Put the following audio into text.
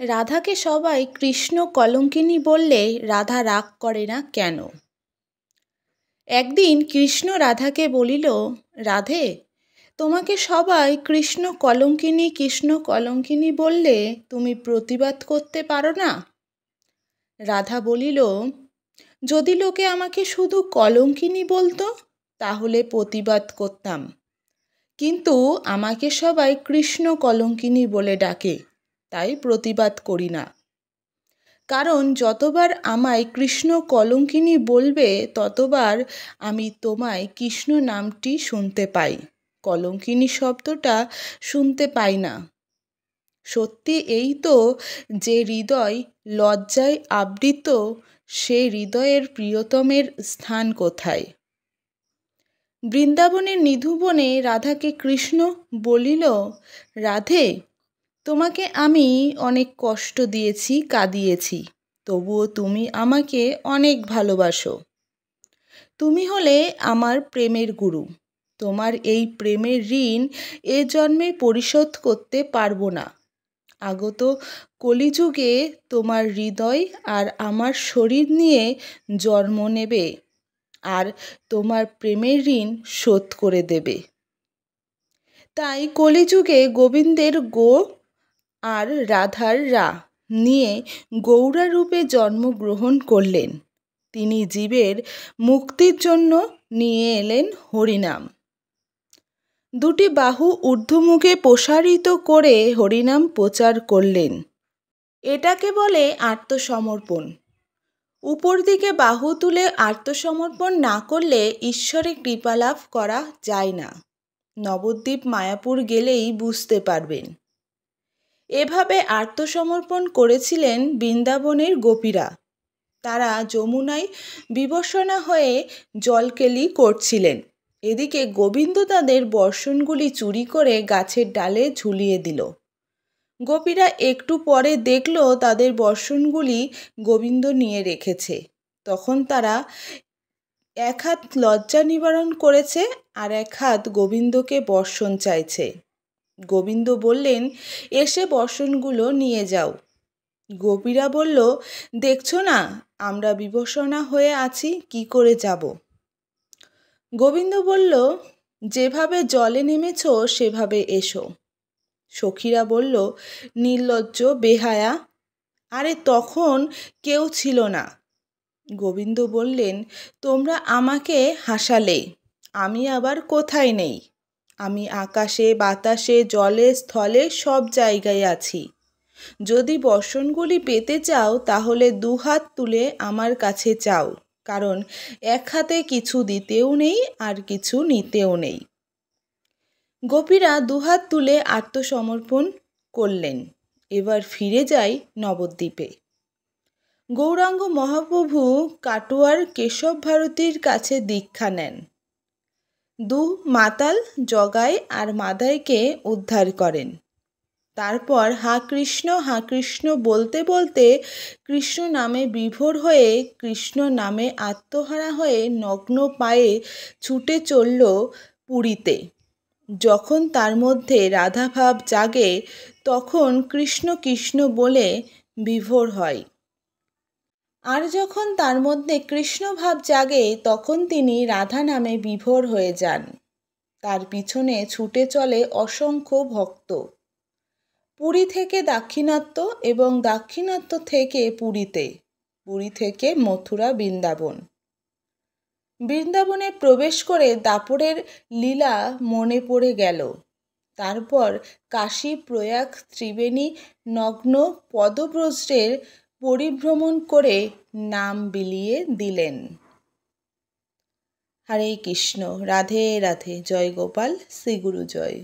রাধাকে সবাই কৃষ্ণ কলঙ্কিনী বললে রাধা রাগ করে না কেন? একদিন কৃষ্ণ রাধাকে বলিল, রাধে, তোমাকে সবাই কৃষ্ণ কলঙ্কিনী বললে তুমি প্রতিবাদ করতে পারো না? রাধা বলিল, যদি লোকে আমাকে শুধু কলঙ্কিনী বলতো তাহলে প্রতিবাদ করতাম, কিন্তু আমাকে সবাই কৃষ্ণ কলঙ্কিনী বলে ডাকে, তাই প্রতিবাদ করি না। কারণ যতবার আমায় কৃষ্ণ কলঙ্কিনী বলবে ততবার আমি তোমায় কৃষ্ণ নামটি শুনতে পাই, কলঙ্কিনী শব্দটা শুনতে পাই না। সত্যি এই তো যে হৃদয় লজ্জায় আবৃত, সে হৃদয়ের প্রিয়তমের স্থান কোথায়? বৃন্দাবনের নিধুবনে রাধাকে কৃষ্ণ বলিল, রাধে, তোমাকে আমি অনেক কষ্ট দিয়েছি, কাঁদিয়েছি, তবুও তুমি আমাকে অনেক ভালোবাসো। তুমি হলে আমার প্রেমের গুরু। তোমার এই প্রেমের ঋণ এ জন্মে পরিশোধ করতে পারবো না। আগত কলিযুগে তোমার হৃদয় আর আমার শরীর নিয়ে জন্ম নেবে আর তোমার প্রেমের ঋণ শোধ করে দেবে। তাই কলিযুগে গোবিন্দের গো আর রাধার রা নিয়ে গৌরা রূপে জন্মগ্রহণ করলেন। তিনি জীবের মুক্তির জন্য নিয়ে এলেন হরিনাম। দুটি বাহু ঊর্ধ্বমুখে প্রসারিত করে হরিনাম প্রচার করলেন। এটাকে বলে আত্মসমর্পণ। উপর দিকে বাহু তুলে আত্মসমর্পণ না করলে ঈশ্বরের কৃপা লাভ করা যায় না। নবদ্বীপ মায়াপুর গেলেই বুঝতে পারবেন। এভাবে আত্মসমর্পণ করেছিলেন বৃন্দাবনের গোপীরা। তারা যমুনায় বিবস্বনা হয়ে জলকেলি করছিলেন। এদিকে গোবিন্দ তাদের বর্ষণগুলি চুরি করে গাছের ডালে ঝুলিয়ে দিল। গোপীরা একটু পরে দেখল তাদের বর্ষণগুলি গোবিন্দ নিয়ে রেখেছে। তখন তারা এক হাত লজ্জা নিবারণ করেছে আর এক হাত গোবিন্দকে বর্ষণ চাইছে। গোবিন্দ বললেন, এসে বর্ষণগুলো নিয়ে যাও। গোপীরা বলল, দেখছো না আমরা বিবস্বনা হয়ে আছি, কি করে যাব? গোবিন্দ বলল, যেভাবে জলে নেমেছ সেভাবে এসো। সখীরা বলল, নির্লজ্জ, বেহায়া, আরে তখন কেউ ছিল না। গোবিন্দ বললেন, তোমরা আমাকে হাসালে, আমি আবার কোথায় নেই? আমি আকাশে, বাতাসে, জলে, স্থলে সব জায়গায় আছি। যদি বর্ষণগুলি পেতে চাও তাহলে দুহাত তুলে আমার কাছে চাও, কারণ এক হাতে কিছু দিতেও নেই আর কিছু নিতেও নেই। গোপীরা দুহাত তুলে আত্মসমর্পণ করলেন। এবার ফিরে যাই নবদ্বীপে। গৌরাঙ্গ মহাপ্রভু কাটোয়ার কেশব ভারতীর কাছে দীক্ষা নেন। দু মাতাল জগাই আর মাদাইকে উদ্ধার করেন। তারপর হা কৃষ্ণ বলতে বলতে কৃষ্ণ নামে বিভোর হয়ে, কৃষ্ণ নামে আত্মহারা হয়ে নগ্ন পায়ে ছুটে চলল পুরীতে। যখন তার মধ্যে রাধাভাব জাগে তখন কৃষ্ণ কৃষ্ণ বলে বিভোর হয়, আর যখন তার মধ্যে কৃষ্ণ ভাব জাগে তখন তিনি রাধা নামে বিভোর হয়ে যান। তার পিছনে ছুটে চলে অসংখ্য ভক্ত। পুরী থেকে দাক্ষিণাত্য এবং দাক্ষিণাত্য থেকে পুরীতে, পুরী থেকে মথুরা, বৃন্দাবন। বৃন্দাবনে প্রবেশ করে দাপরের লীলা মনে পড়ে গেল। তারপর কাশী, প্রয়াগ, ত্রিবেণী নগ্ন পদব্রজের পরিভ্রমণ করে নাম বিলিয়ে দিলেন। হরে কৃষ্ণ, রাধে রাধে, জয় গোপাল, শ্রী গুরু জয়।